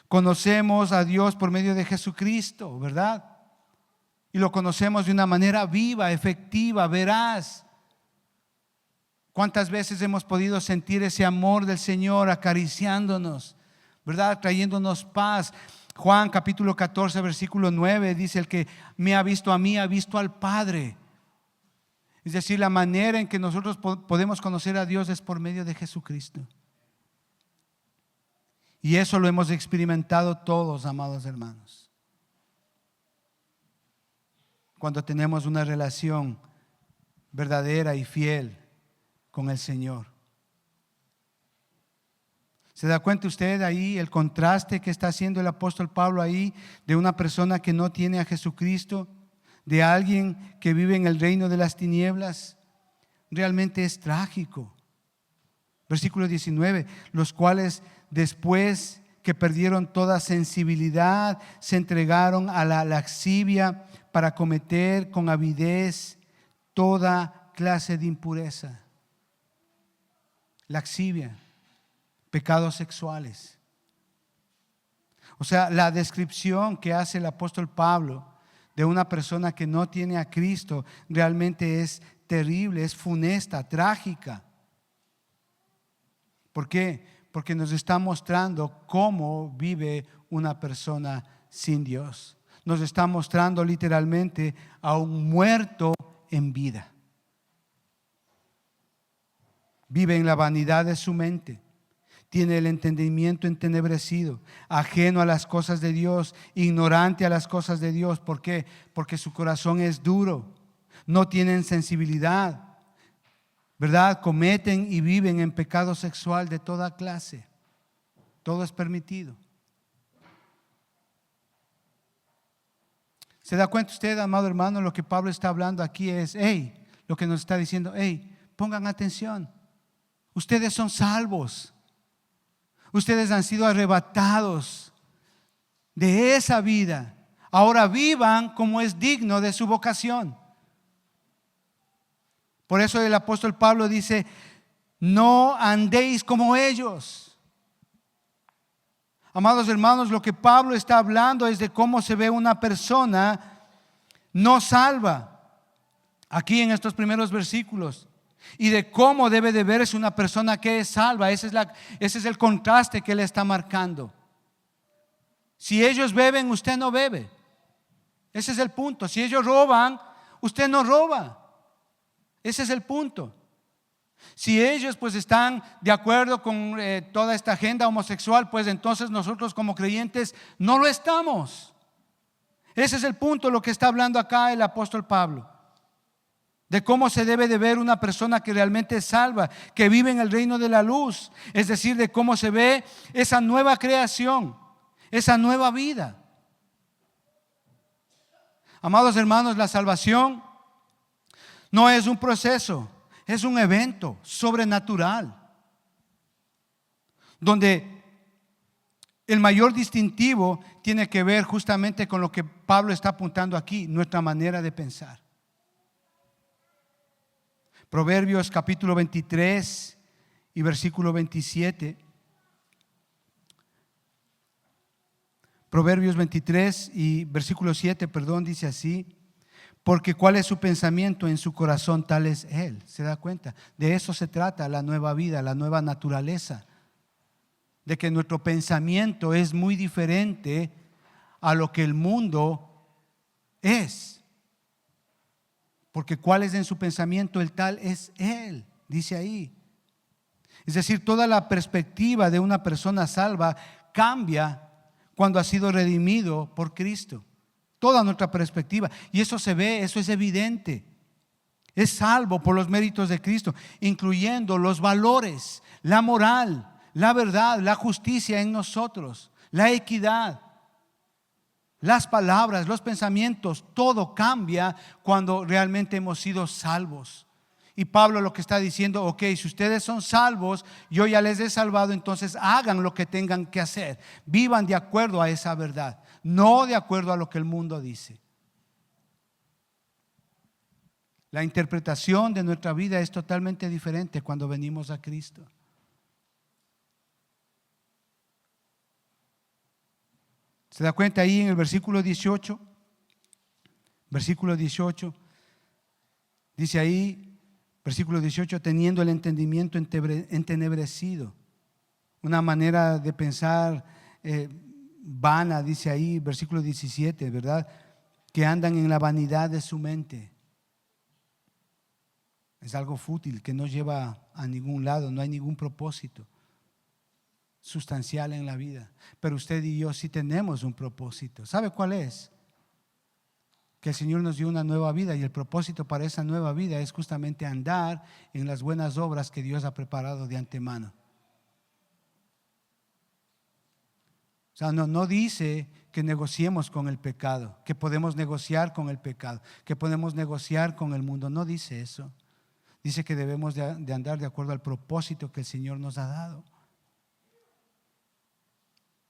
Speaker 1: conocemos a Dios por medio de Jesucristo, ¿verdad? Y lo conocemos de una manera viva, efectiva, veraz. ¿Cuántas veces hemos podido sentir ese amor del Señor acariciándonos, ¿verdad? Trayéndonos paz. Juan capítulo 14 versículo 9 dice: el que me ha visto a mí ha visto al Padre. Es decir, la manera en que nosotros podemos conocer a Dios es por medio de Jesucristo. Y eso lo hemos experimentado todos, amados hermanos. Cuando tenemos una relación verdadera y fiel con el Señor. ¿Se da cuenta usted ahí el contraste que está haciendo el apóstol Pablo ahí de una persona que no tiene a Jesucristo, de alguien que vive en el reino de las tinieblas? Realmente es trágico. Versículo 19, los cuales después que perdieron toda sensibilidad, se entregaron a la lascivia para cometer con avidez toda clase de impureza. Lascivia, pecados sexuales. O sea, la descripción que hace el apóstol Pablo de una persona que no tiene a Cristo realmente es terrible, es funesta, trágica. ¿Por qué? Porque nos está mostrando cómo vive una persona sin Dios. Nos está mostrando literalmente a un muerto en vida. Vive en la vanidad de su mente. Tiene el entendimiento entenebrecido, ajeno a las cosas de Dios, ignorante a las cosas de Dios. ¿Por qué? Porque su corazón es duro. No tienen sensibilidad, ¿verdad? Cometen y viven en pecado sexual de toda clase. Todo es permitido. ¿Se da cuenta usted, amado hermano? Lo que Pablo está hablando aquí es, lo que nos está diciendo, pongan atención. Ustedes son salvos. Ustedes han sido arrebatados de esa vida. Ahora vivan como es digno de su vocación. Por eso el apóstol Pablo dice, no andéis como ellos. Amados hermanos, lo que Pablo está hablando es de cómo se ve una persona no salva aquí en estos primeros versículos, y de cómo debe de verse una persona que es salva. Ese es el contraste que él está marcando. Si ellos beben, usted no bebe. Ese es el punto. Si ellos roban, usted no roba. Ese es el punto. Si ellos pues están de acuerdo con toda esta agenda homosexual, pues entonces nosotros como creyentes no lo estamos. Ese es el punto, lo que está hablando acá el apóstol Pablo. De cómo se debe de ver una persona que realmente es salva, que vive en el reino de la luz. Es decir, de cómo se ve esa nueva creación, esa nueva vida. Amados hermanos, la salvación no es un proceso, es un evento sobrenatural, donde el mayor distintivo tiene que ver justamente con lo que Pablo está apuntando aquí, nuestra manera de pensar. Proverbios capítulo 23 y versículo 27. Proverbios 23 y versículo 7, dice así: porque cuál es su pensamiento en su corazón, tal es él. ¿Se da cuenta? De eso se trata la nueva vida, la nueva naturaleza. De que nuestro pensamiento es muy diferente a lo que el mundo es. Porque cuál es en su pensamiento, el tal es él, dice ahí. Es decir, toda la perspectiva de una persona salva cambia cuando ha sido redimido por Cristo. Toda nuestra perspectiva. Y eso se ve, eso es evidente. Es salvo por los méritos de Cristo, incluyendo los valores, la moral, la verdad, la justicia en nosotros, la equidad. las palabras, los pensamientos, todo cambia cuando realmente hemos sido salvos. Y Pablo lo que está diciendo, ok, si ustedes son salvos, yo ya les he salvado, entonces hagan lo que tengan que hacer. Vivan de acuerdo a esa verdad, no de acuerdo a lo que el mundo dice. La interpretación de nuestra vida es totalmente diferente cuando venimos a Cristo. ¿Se da cuenta ahí en el versículo 18? Versículo 18. Dice ahí, versículo 18, teniendo el entendimiento entenebrecido. Una manera de pensar vana, dice ahí, versículo 17, ¿verdad? Que andan en la vanidad de su mente. Es algo fútil que no lleva a ningún lado, no hay ningún propósito sustancial en la vida. Pero usted y yo sí tenemos un propósito. ¿Sabe cuál es? Que el Señor nos dio una nueva vida, y el propósito para esa nueva vida es justamente andar en las buenas obras que Dios ha preparado de antemano. O sea, no dice que negociemos con el pecado, que podemos negociar con el pecado, que podemos negociar con el mundo. No dice eso. Dice que debemos de andar de acuerdo al propósito que el Señor nos ha dado.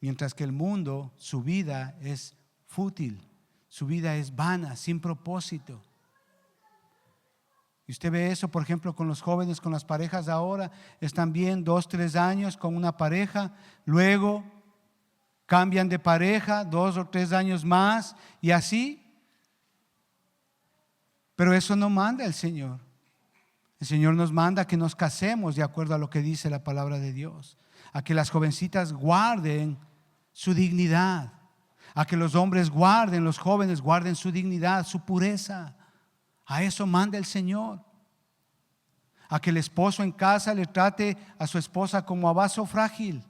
Speaker 1: Mientras que el mundo, su vida es fútil, su vida es vana, sin propósito. Y usted ve eso, por ejemplo, con los jóvenes, con las parejas ahora. Están bien 2, 3 años con una pareja, luego cambian de pareja 2 o 3 años más y así. Pero eso no manda el Señor. El Señor nos manda que nos casemos de acuerdo a lo que dice la palabra de Dios, a que las jovencitas guarden su dignidad, a que los hombres guarden, los jóvenes guarden su dignidad, su pureza. A eso manda el Señor. A que el esposo en casa le trate a su esposa como a vaso frágil.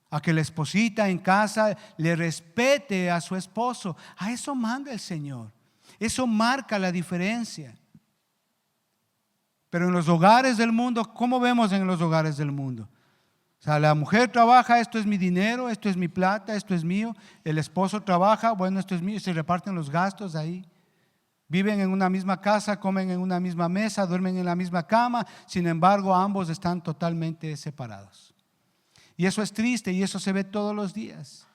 Speaker 1: A que la esposita en casa le respete a su esposo. A eso manda el Señor. Eso marca la diferencia. Pero en los hogares del mundo, ¿cómo vemos en los hogares del mundo? O sea, la mujer trabaja, esto es mi dinero, esto es mi plata, esto es mío. El esposo trabaja, bueno, esto es mío. Se reparten los gastos ahí. Viven en una misma casa, comen en una misma mesa, duermen en la misma cama. Sin embargo, ambos están totalmente separados. Y eso es triste, y eso se ve todos los días.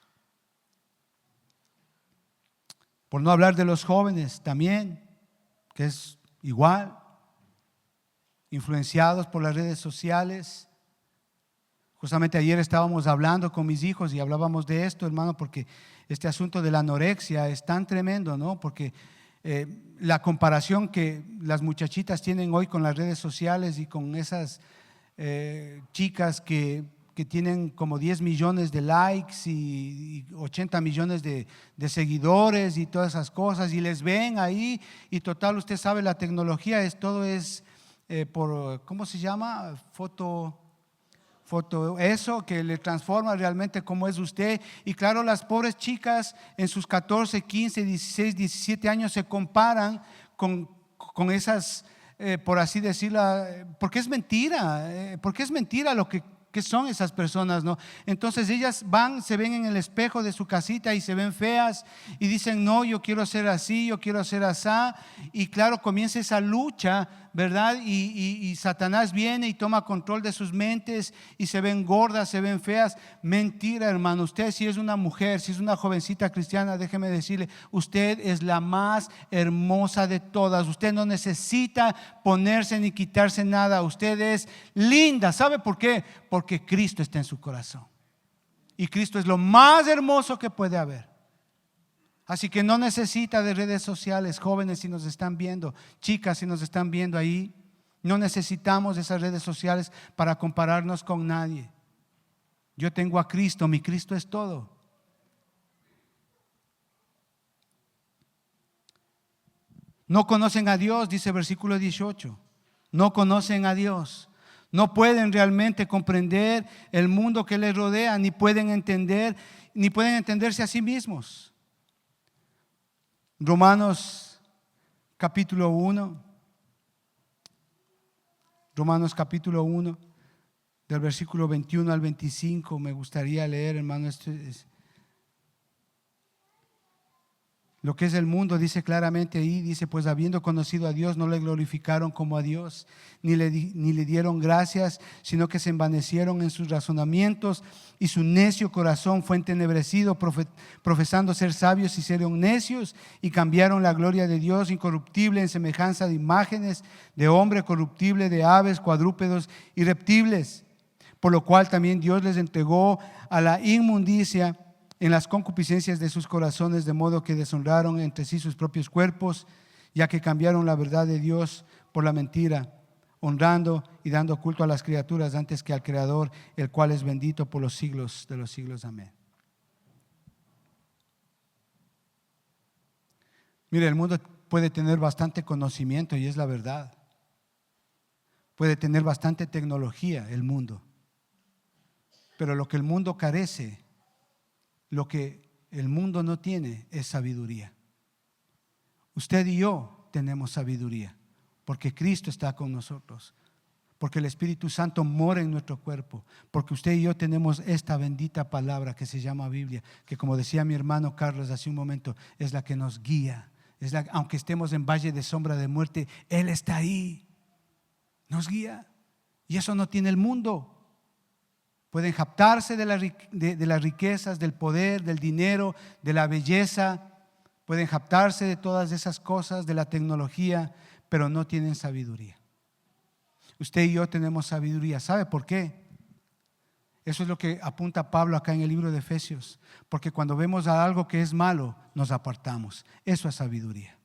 Speaker 1: Por no hablar de los jóvenes también, que es igual. Influenciados por las redes sociales. Justamente ayer estábamos hablando con mis hijos y hablábamos de esto, hermano, porque este asunto de la anorexia es tan tremendo, ¿no? Porque la comparación que las muchachitas tienen hoy con las redes sociales y con esas chicas que tienen como 10 millones de likes y 80 millones de seguidores y todas esas cosas, y les ven ahí, y total, usted sabe, la tecnología todo es por, ¿cómo se llama? Foto, eso que le transforma realmente como es usted. Y claro, las pobres chicas en sus 14, 15, 16, 17 años se comparan con esas, por así decirlo, porque es mentira lo que son esas personas, ¿no? Entonces ellas van, se ven en el espejo de su casita y se ven feas y dicen, no, yo quiero ser así, yo quiero ser asá. Y claro, comienza esa lucha, ¿verdad? Y Satanás viene y toma control de sus mentes y se ven gordas, se ven feas. Mentira, hermano. Usted, si es una mujer, si es una jovencita cristiana, déjeme decirle, usted es la más hermosa de todas. Usted no necesita ponerse ni quitarse nada. Usted es linda. ¿Sabe por qué? Porque Cristo está en su corazón. Y Cristo es lo más hermoso que puede haber. Así que no necesita de redes sociales. Jóvenes, si nos están viendo, chicas, si nos están viendo ahí, no necesitamos esas redes sociales para compararnos con nadie. Yo tengo a Cristo, mi Cristo es todo. No conocen a Dios, dice versículo 18. No conocen a Dios. No pueden realmente comprender el mundo que les rodea, ni pueden entenderse a sí mismos. Romanos capítulo 1. Romanos capítulo 1, del versículo 21 al 25. Me gustaría leer, hermano. Lo que es el mundo, dice claramente ahí, dice, pues habiendo conocido a Dios, no le glorificaron como a Dios, ni le dieron gracias, sino que se envanecieron en sus razonamientos, y su necio corazón fue entenebrecido, profesando ser sabios y seron necios, y cambiaron la gloria de Dios incorruptible en semejanza de imágenes de hombre corruptible, de aves, cuadrúpedos y reptiles, por lo cual también Dios les entregó a la inmundicia en las concupiscencias de sus corazones, de modo que deshonraron entre sí sus propios cuerpos, ya que cambiaron la verdad de Dios por la mentira, honrando y dando culto a las criaturas antes que al Creador, el cual es bendito por los siglos de los siglos. Amén. Mire, el mundo puede tener bastante conocimiento, y es la verdad. Puede tener bastante tecnología el mundo, pero lo que el mundo carece, lo que el mundo no tiene, es sabiduría. Usted y yo tenemos sabiduría porque Cristo está con nosotros, porque el Espíritu Santo mora en nuestro cuerpo, porque usted y yo tenemos esta bendita palabra que se llama Biblia, que, como decía mi hermano Carlos hace un momento, es la que nos guía. Aunque estemos en valle de sombra de muerte, Él está ahí, nos guía, y eso no tiene el mundo. Pueden jactarse de las riquezas, del poder, del dinero, de la belleza. Pueden jactarse de todas esas cosas, de la tecnología, pero no tienen sabiduría. Usted y yo tenemos sabiduría. ¿Sabe por qué? Eso es lo que apunta Pablo acá en el libro de Efesios. Porque cuando vemos a algo que es malo, nos apartamos. Eso es sabiduría.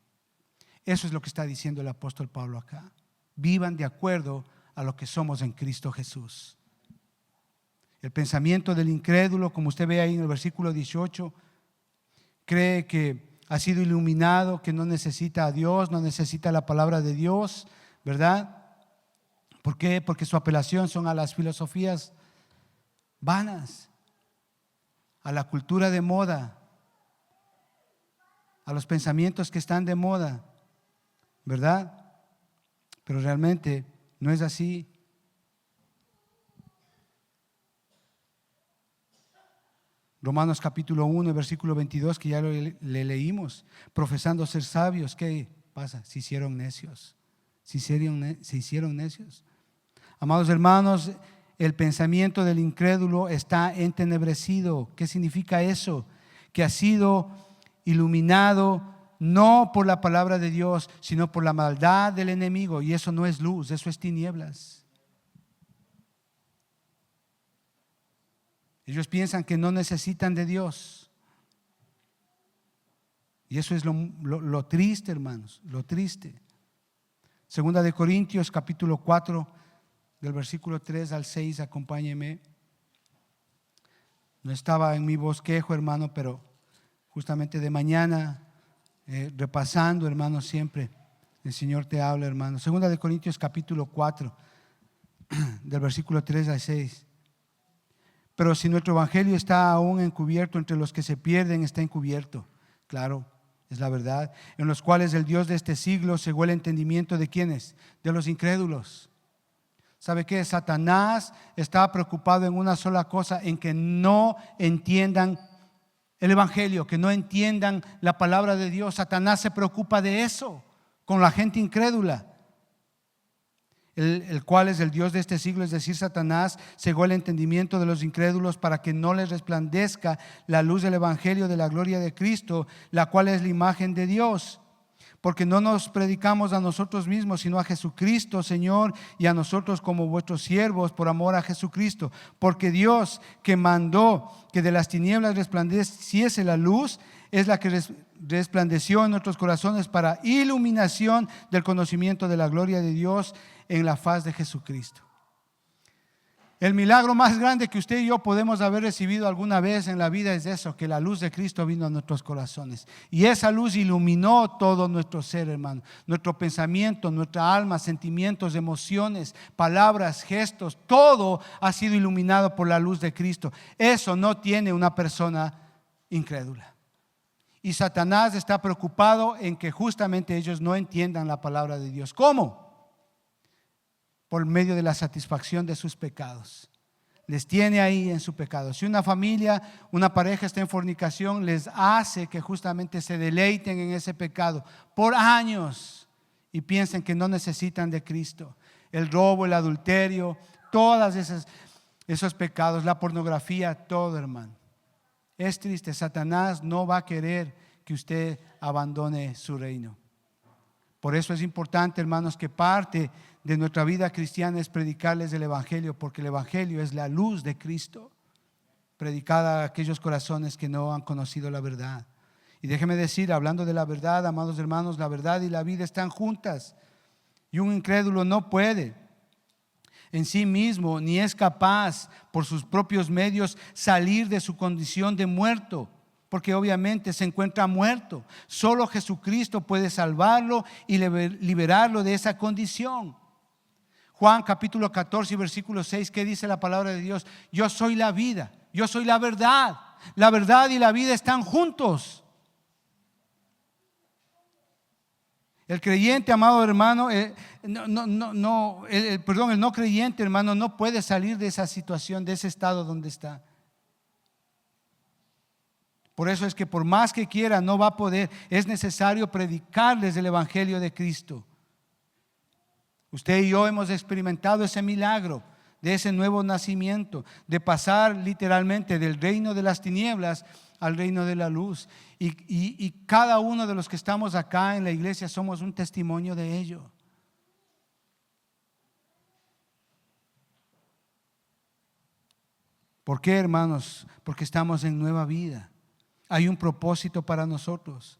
Speaker 1: Eso es lo que está diciendo el apóstol Pablo acá. Vivan de acuerdo a lo que somos en Cristo Jesús. El pensamiento del incrédulo, como usted ve ahí en el versículo 18, cree que ha sido iluminado, que no necesita a Dios, no necesita la palabra de Dios, ¿verdad? ¿Por qué? Porque su apelación son a las filosofías vanas, a la cultura de moda, a los pensamientos que están de moda, ¿verdad? Pero realmente no es así. Romanos capítulo 1, versículo 22, que ya le leímos, profesando ser sabios, ¿qué pasa? Se hicieron necios. Se hicieron necios. Amados hermanos, el pensamiento del incrédulo está entenebrecido. ¿Qué significa eso? Que ha sido iluminado no por la palabra de Dios, sino por la maldad del enemigo. Y eso no es luz, eso es tinieblas. Ellos piensan que no necesitan de Dios. Y eso es lo triste, hermanos, lo triste. Segunda de Corintios capítulo 4, del versículo 3 al 6, acompáñeme. No estaba en mi bosquejo, hermano, pero justamente de mañana, repasando, hermano, siempre el Señor te habla, hermano. Segunda de Corintios capítulo 4, del versículo 3 al 6. Pero si nuestro evangelio está aún encubierto, entre los que se pierden está encubierto. Claro, es la verdad. En los cuales el Dios de este siglo cegó el entendimiento de ¿quiénes? De los incrédulos. ¿Sabe qué? Satanás está preocupado en una sola cosa, en que no entiendan el evangelio, que no entiendan la palabra de Dios. Satanás se preocupa de eso con la gente incrédula. El cual es el Dios de este siglo, es decir, Satanás, cegó el entendimiento de los incrédulos para que no les resplandezca la luz del evangelio de la gloria de Cristo, la cual es la imagen de Dios. Porque no nos predicamos a nosotros mismos, sino a Jesucristo, Señor, y a nosotros como vuestros siervos por amor a Jesucristo. Porque Dios, que mandó que de las tinieblas resplandeciese la luz, es la que resplandeció en nuestros corazones para iluminación del conocimiento de la gloria de Dios en la faz de Jesucristo. El milagro más grande que usted y yo podemos haber recibido alguna vez en la vida es eso, que la luz de Cristo vino a nuestros corazones. Y esa luz iluminó todo nuestro ser, hermano. Nuestro pensamiento, nuestra alma, sentimientos, emociones, palabras, gestos, todo ha sido iluminado por la luz de Cristo. Eso no tiene una persona incrédula. Y Satanás está preocupado en que justamente ellos no entiendan la palabra de Dios. ¿Cómo? Por medio de la satisfacción de sus pecados. les tiene ahí en su pecado. Si una familia, una pareja está en fornicación, les hace que justamente se deleiten en ese pecado por años y piensen que no necesitan de Cristo. El robo, el adulterio, todos esos pecados, la pornografía, todo, hermano. Es triste, Satanás no va a querer que usted abandone su reino. Por eso es importante, hermanos, que parte de nuestra vida cristiana es predicarles el Evangelio, porque el Evangelio es la luz de Cristo, predicada a aquellos corazones que no han conocido la verdad. Y déjeme decir, hablando de la verdad, amados hermanos, la verdad y la vida están juntas. Y un incrédulo no puede en sí mismo, ni es capaz por sus propios medios salir de su condición de muerto, porque obviamente se encuentra muerto. Solo Jesucristo puede salvarlo y liberarlo de esa condición. Juan capítulo 14 versículo 6, ¿qué dice la palabra de Dios? Yo soy la vida, yo soy la verdad. La verdad y la vida están juntos. El creyente, amado hermano, el no creyente, hermano, no puede salir de esa situación, de ese estado donde está. Por eso es que por más que quiera no va a poder. Es necesario predicarles el Evangelio de Cristo. Usted y yo hemos experimentado ese milagro de ese nuevo nacimiento, de pasar literalmente del reino de las tinieblas al reino de la luz. Y cada uno de los que estamos acá en la iglesia somos un testimonio de ello. ¿Por qué, hermanos? Porque estamos en nueva vida. Hay un propósito para nosotros.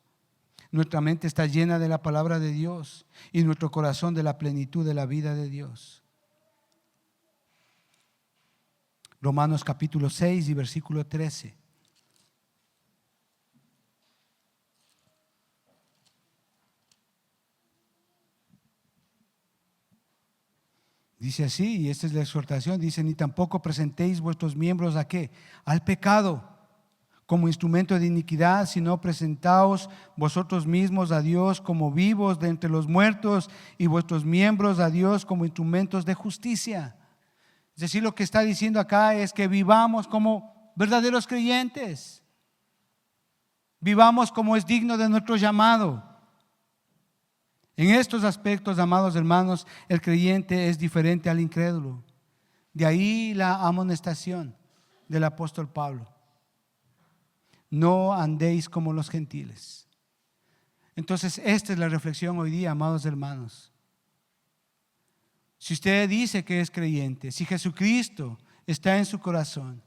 Speaker 1: Nuestra mente está llena de la palabra de Dios y nuestro corazón de la plenitud de la vida de Dios. Romanos capítulo 6 y versículo 13. Dice así, y esta es la exhortación, dice: ni tampoco presentéis vuestros miembros ¿a qué? Al pecado como instrumento de iniquidad, sino presentaos vosotros mismos a Dios como vivos de entre los muertos y vuestros miembros a Dios como instrumentos de justicia. Es decir, lo que está diciendo acá es que vivamos como verdaderos creyentes. Vivamos como es digno de nuestro llamado. En estos aspectos, amados hermanos, el creyente es diferente al incrédulo. De ahí la amonestación del apóstol Pablo: no andéis como los gentiles. Entonces, esta es la reflexión hoy día, amados hermanos. Si usted dice que es creyente, si Jesucristo está en su corazón,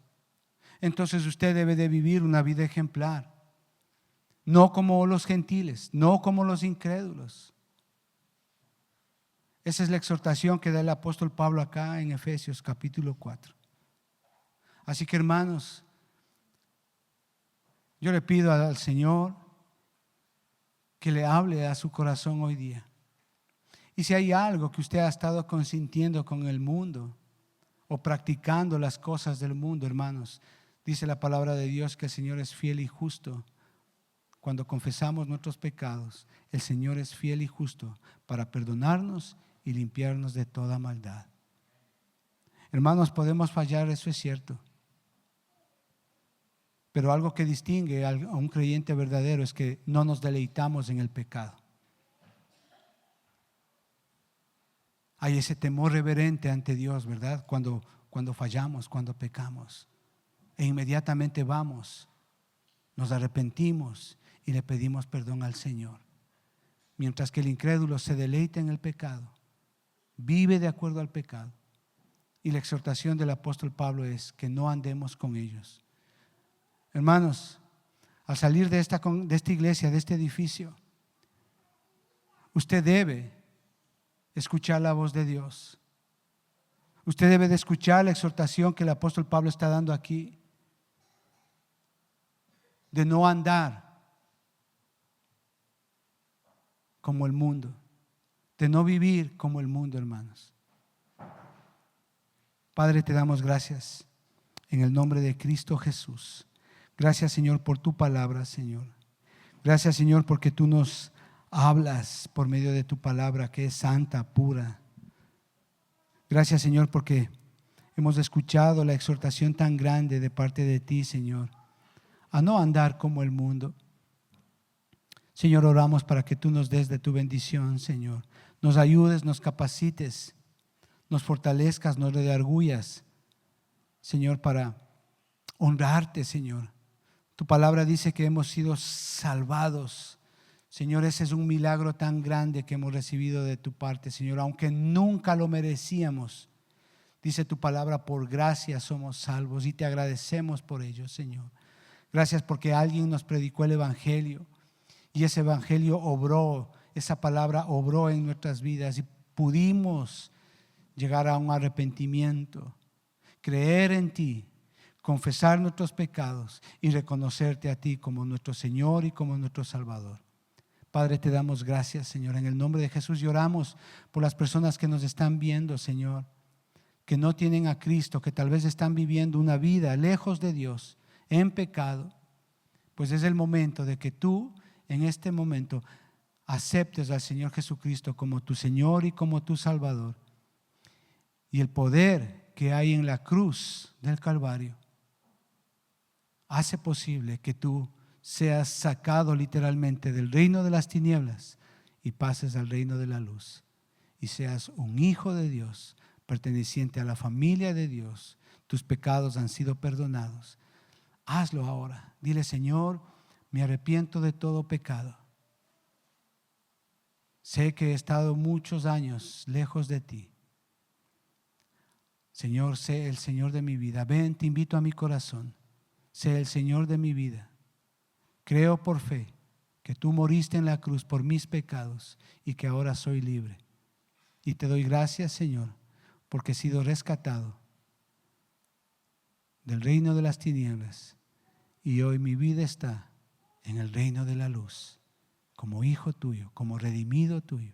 Speaker 1: entonces usted debe de vivir una vida ejemplar. No como los gentiles, no como los incrédulos. Esa es la exhortación que da el apóstol Pablo acá en Efesios capítulo 4. Así que, hermanos, yo le pido al Señor que le hable a su corazón hoy día. Y si hay algo que usted ha estado consintiendo con el mundo o practicando las cosas del mundo, hermanos, dice la palabra de Dios que el Señor es fiel y justo. Cuando confesamos nuestros pecados, el Señor es fiel y justo para perdonarnos y limpiarnos de toda maldad. Hermanos, podemos fallar, eso es cierto. Pero algo que distingue a un creyente verdadero es que no nos deleitamos en el pecado. Hay ese temor reverente ante Dios, ¿verdad? Cuando fallamos, cuando pecamos. E inmediatamente vamos, nos arrepentimos y le pedimos perdón al Señor. Mientras que el incrédulo se deleita en el pecado, vive de acuerdo al pecado. Y la exhortación del apóstol Pablo es que no andemos con ellos. Hermanos, al salir de esta iglesia, de este edificio, usted debe escuchar la voz de Dios. Usted debe de escuchar la exhortación que el apóstol Pablo está dando aquí, de no andar como el mundo, de no vivir como el mundo, hermanos. Padre, te damos gracias en el nombre de Cristo Jesús. Gracias, Señor, por tu palabra, Señor. Gracias, Señor, porque tú nos hablas por medio de tu palabra que es santa, pura. Gracias, Señor, porque hemos escuchado la exhortación tan grande de parte de ti, Señor, a no andar como el mundo. Señor, oramos para que tú nos des de tu bendición, Señor. Nos ayudes, nos capacites, nos fortalezcas, nos redargullas, Señor, para honrarte, Señor. Tu palabra dice que hemos sido salvados. Señor, ese es un milagro tan grande que hemos recibido de tu parte, Señor, aunque nunca lo merecíamos. Dice tu palabra, por gracia somos salvos y te agradecemos por ello, Señor. Gracias porque alguien nos predicó el evangelio y ese evangelio obró, esa palabra obró en nuestras vidas y pudimos llegar a un arrepentimiento, creer en ti, confesar nuestros pecados y reconocerte a ti como nuestro Señor y como nuestro Salvador. Padre, te damos gracias, Señor, en el nombre de Jesús. Y oramos por las personas que nos están viendo, Señor, que no tienen a Cristo, que tal vez están viviendo una vida lejos de Dios, en pecado. Pues es el momento de que tú, en este momento, aceptes al Señor Jesucristo como tu Señor y como tu Salvador. Y el poder que hay en la cruz del Calvario hace posible que tú seas sacado literalmente del reino de las tinieblas y pases al reino de la luz y seas un hijo de Dios, perteneciente a la familia de Dios. Tus pecados han sido perdonados. Hazlo ahora. Dile: Señor, me arrepiento de todo pecado. Sé que he estado muchos años lejos de ti. Señor, sé el Señor de mi vida. Ven, te invito a mi corazón. Sé el Señor de mi vida. Creo por fe que tú moriste en la cruz por mis pecados y que ahora soy libre. Y te doy gracias, Señor, porque he sido rescatado del reino de las tinieblas y hoy mi vida está en el reino de la luz, como hijo tuyo, como redimido tuyo.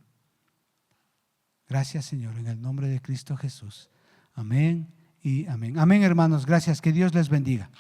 Speaker 1: Gracias, Señor, en el nombre de Cristo Jesús. Amén y amén. Amén, hermanos. Gracias. Que Dios les bendiga.